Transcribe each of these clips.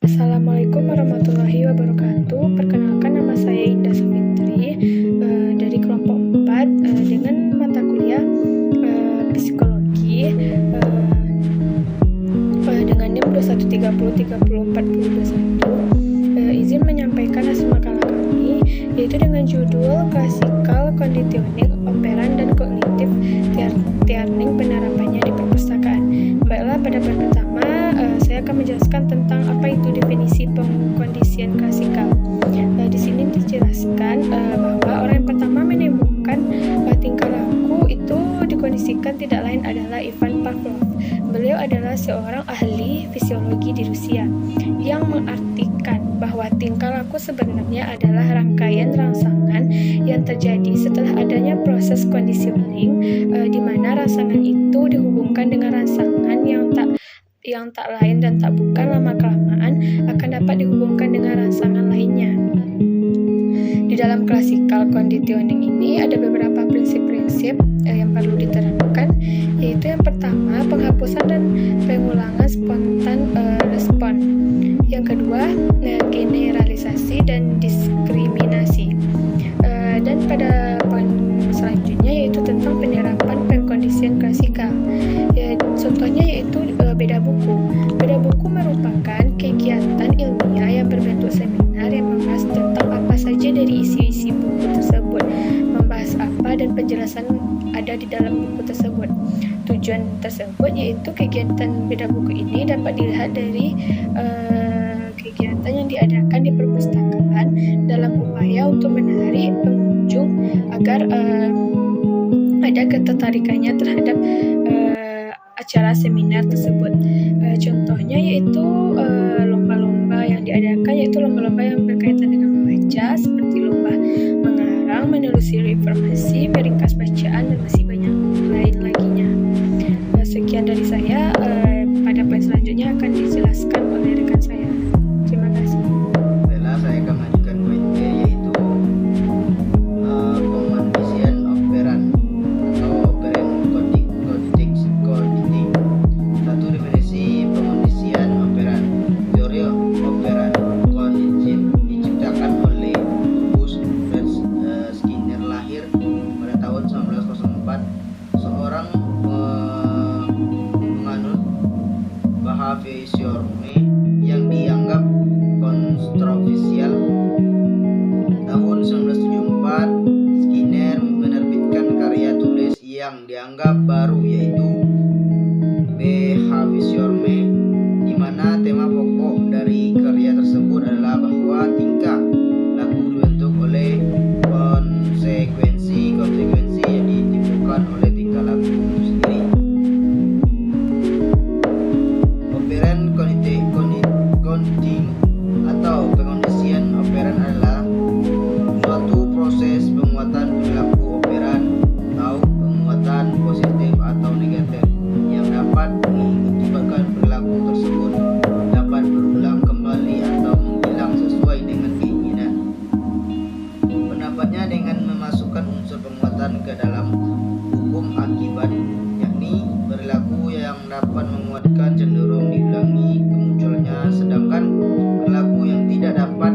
Assalamualaikum warahmatullahi wabarakatuh. Perkenalkan, nama saya Indah Safitri dari kelompok 4 dengan mata kuliah psikologi dengan NIM 2130304021. Izin menyampaikan hasil makalah kami, yaitu dengan judul Classical Conditioning Operan dan Cognitive Tearning Penerapannya di Perpustakaan. Baiklah, pada part pertama saya akan menjelaskan tentang apa itu definisi pengkondisian klasikal. Di sini dijelaskan bahwa orang yang pertama menemukan tingkah laku itu dikondisikan tidak lain adalah Ivan Pavlov. Beliau adalah seorang ahli fisiologi di Rusia yang mengartikan bahwa tingkah laku sebenarnya adalah rangkaian rangsangan yang terjadi setelah adanya proses conditioning, di mana rangsangan itu dihubungkan dengan rangsangan yang tak lain dan tak bukan lama-kelamaan akan dapat dihubungkan dengan rangsangan lainnya. Di dalam classical conditioning ini ada beberapa prinsip-prinsip yang perlu diterapkan, yaitu yang pertama, penghapusan dan pengulangan spontan respon. Yang kedua, generalisasi dan diskriminasi. Dan pada poin selanjutnya yaitu tentang penerapan pengkondisian klasikal. Contohnya yaitu beda buku. Beda buku merupakan kegiatan ilmiah yang berbentuk seminar yang membahas tentang apa saja dari isi-isi buku tersebut, membahas apa dan penjelasan ada di dalam buku tersebut. Tujuan tersebut yaitu kegiatan beda buku ini dapat dilihat dari kegiatan yang diadakan di perpustakaan dalam upaya untuk menarik pengunjung agar ada ketertarikannya terhadap acara seminar tersebut. Contohnya yaitu lomba-lomba yang diadakan, yaitu lomba-lomba yang berkaitan dengan membaca, seperti lomba mengarang, menelusuri informasi, meringkas bacaan, dan masih banyak lain laginya. Sekian dari saya. Pada poin selanjutnya akan dijelaskan oleh rekan saya. Terima kasih. Baiklah, saya akan melanjutkan poin B, yaitu pengkondisian operan atau operan cognitive. Satu, definisi pengkondisian operan. Teori operan kognitif diciptakan oleh Rufus dan Skinner, lahir pada tahun 1904. Seorang penganut behaviorisme yang dianggap kontroversial. Tahun 1974, Skinner menerbitkan karya tulis yang dianggap baru, yaitu Behaviorisme, di mana tema pokok dari karya tersebut adalah bahwa tingkah laku dibentuk oleh konsekuensi yang ditimbulkan oleh tingkah laku itu sendiri. Operan cognitive atau pengkondisian operan adalah suatu proses penguatan perilaku operan atau penguatan positif atau negatif yang dapat mengakibatkan perilaku tersebut dapat berulang kembali atau menghilang sesuai dengan keinginan. Pendapatnya dengan memasukkan unsur penguatan ke dalam hukum akibat, yakni perilaku yang dapat menguatkan cenderung diulangi kemunculannya, sedangkan perilaku yang tidak dapat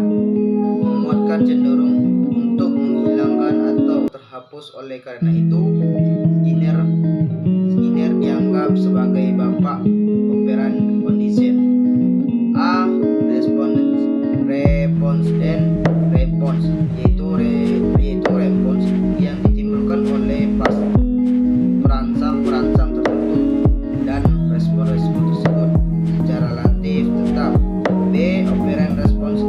menguatkan cenderung untuk menghilangkan atau terhapus. Oleh karena itu, Skinner dianggap sebagai bapak operan condition. A. Response dan response, yaitu response yang ditimbulkan oleh perangsang tertentu dan respon tersebut secara relatif tetap. B. Operant response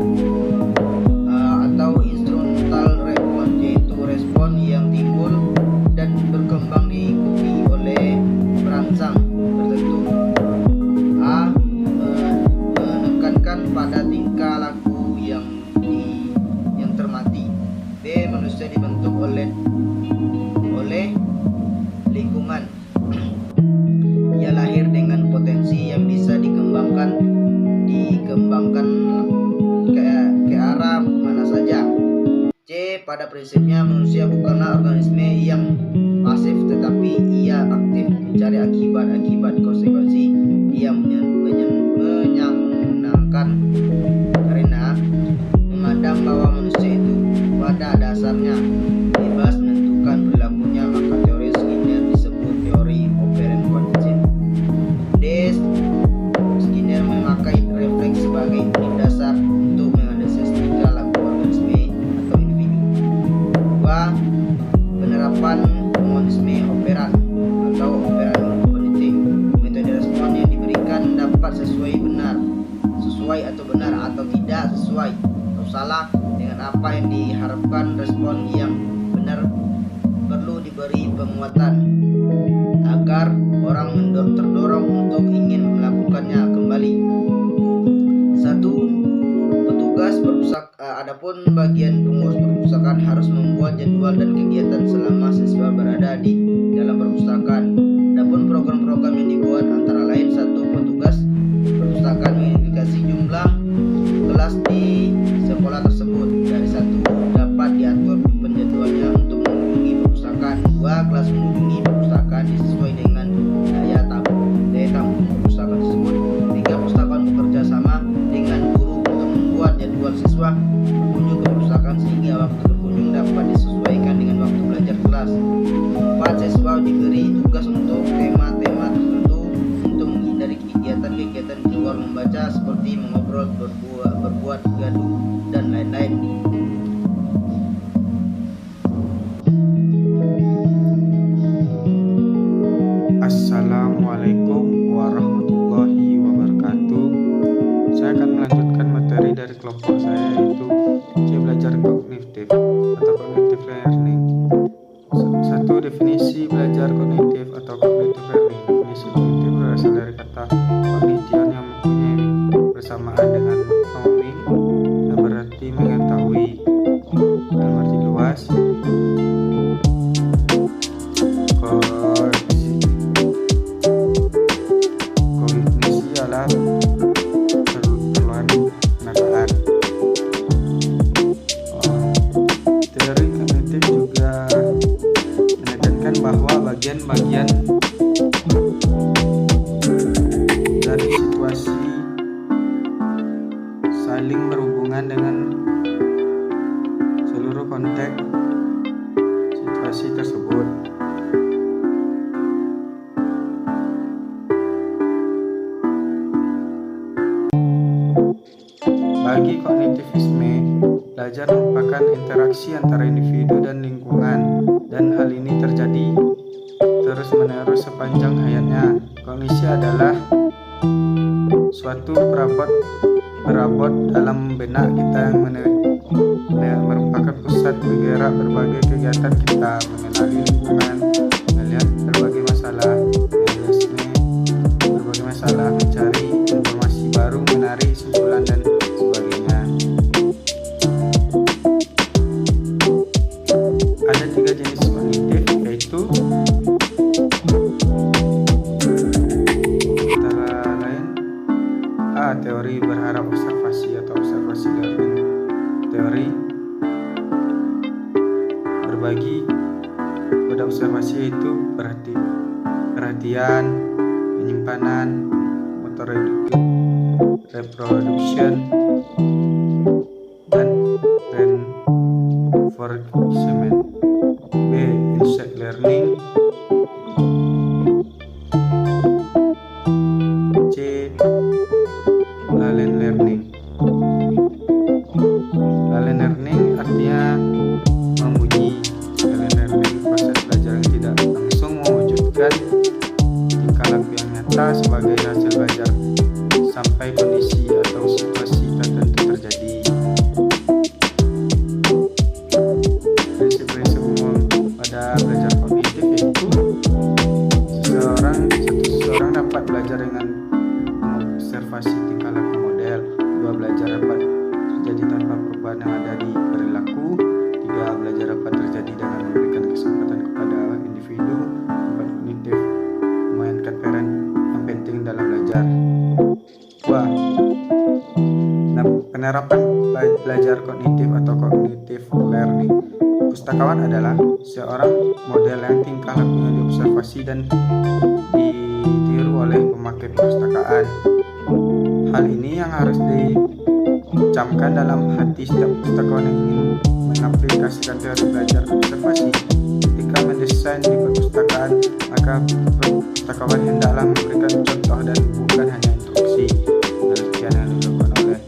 atau instrumental response, yaitu respon yang timbul dan berkembang diikuti oleh perangsang tertentu. A. Menekankan pada tingkah laku yang termati. B. Manusia dibentuk oleh lingkungan. Ia lahir dengan potensi yang bisa dikembangkan ke arah mana saja. C. Pada prinsipnya manusia bukanlah organisme yang pasif, tetapi ia aktif mencari akibat-akibat konsekuensi. Ia menyenangkan sesuai atau benar atau tidak sesuai atau salah dengan apa yang diharapkan. Respon yang benar perlu diberi penguatan agar orang terdorong untuk ingin melakukannya kembali. 1. Petugas perpustakaan. Adapun bagian pengurus perpustakaan harus membuat jadwal dan kegiatan selama siswa berada di dalam perpustakaan. Adapun program-program yang dibuat antara lain: 1. Petugas perpustakaan mengidentifikasi jumlah kelas di sekolah tersebut. Dari 1 dapat diatur penjadwalannya untuk mengunjungi perpustakaan. 2. Kelas mengunjungi perpustakaan disesuai dengan daya tampung perpustakaan tersebut. 3. Perpustakaan bekerja sama dengan guru untuk membuat jadwal siswa berkunjung ke perpustakaan sehingga waktu berkunjung dapat disesuaikan dengan waktu belajar kelas. 4. Siswa diberi tugas untuk tema-tema tertentu untuk menghindari kegiatan-kegiatan di luar membaca seperti mengobrol, berbuat gaduh, dan lain-lain. Assalamualaikum warahmatullahi wabarakatuh. Saya akan melanjutkan materi dari kelompok saya, yaitu C. Belajar kognitif atau cognitive learning. 1. Definisi belajar kognitif atau cognitive learning. Definisi kognitif berasal dari kata cognition yang mempunyai bersamaan dengan knowing, yang berarti mengetahui. Dalam arti luas, kognisi adalah perluan penataan. Teori kognitif juga menekankan bahwa bagian-bagian dari situasi saling berhubungan dengan seluruh konteks situasi tersebut. Bagi kognitivisme, belajar merupakan interaksi antara individu dan lingkungan, dan hal ini terjadi terus-menerus sepanjang hayatnya. Kognisi adalah suatu perabot dalam benak kita yang merupakan pusat bergerak berbagai kegiatan kita, mengenali lingkungan, melihat berbagai masalah, mencari informasi baru, menarik kesimpulan, dan sebagainya. Ada 3 jenis kognitif, yaitu antara lain: A. Teori berharap observasi atau observasi learning. Teori berbagi pada observasi, yaitu perhatian, penyimpanan, motor reproduction, dan reinforcement. B. Insight learning. C. Latent learning. Latent learning artinya menguji. Latent learning proses belajar yang tidak langsung mewujudkan tingkah laku yang nyata sebagai hasil belajar sampai kondisi atau situasi tertentu terjadi. Prinsip-prinsip umum pada belajar kognitif yaitu: seseorang dapat belajar dengan mengobservasi tingkah laku model. 2. Belajar dapat terjadi tanpa perubahan yang ada di perilaku. 3. Belajar dapat terjadi dengan memberikan kesempatan kepada individu. 4. Kognitif memainkan peran yang penting dalam belajar. 2. Penerapan belajar kognitif atau cognitive learning. Pustakawan adalah seorang model yang tingkah lakunya diobservasi dan ditiru oleh pemakai perpustakaan. Hal ini yang harus dicamkan dalam hati setiap pustakawan yang ingin mengaplikasikan teori belajar observasi. Ketika mendesain di perpustakaan, maka pustakawan hendaklah memberikan contoh dan bukan hanya instruksi. Sekian yang dilakukan oleh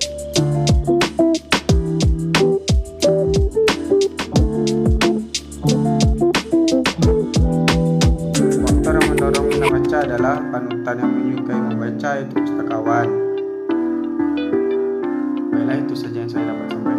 faktor yang mendorong minat baca adalah panutan yang menyukai membaca, yaitu pustakawan. Alhamdulillah itu saja yang saya dapat sampaikan.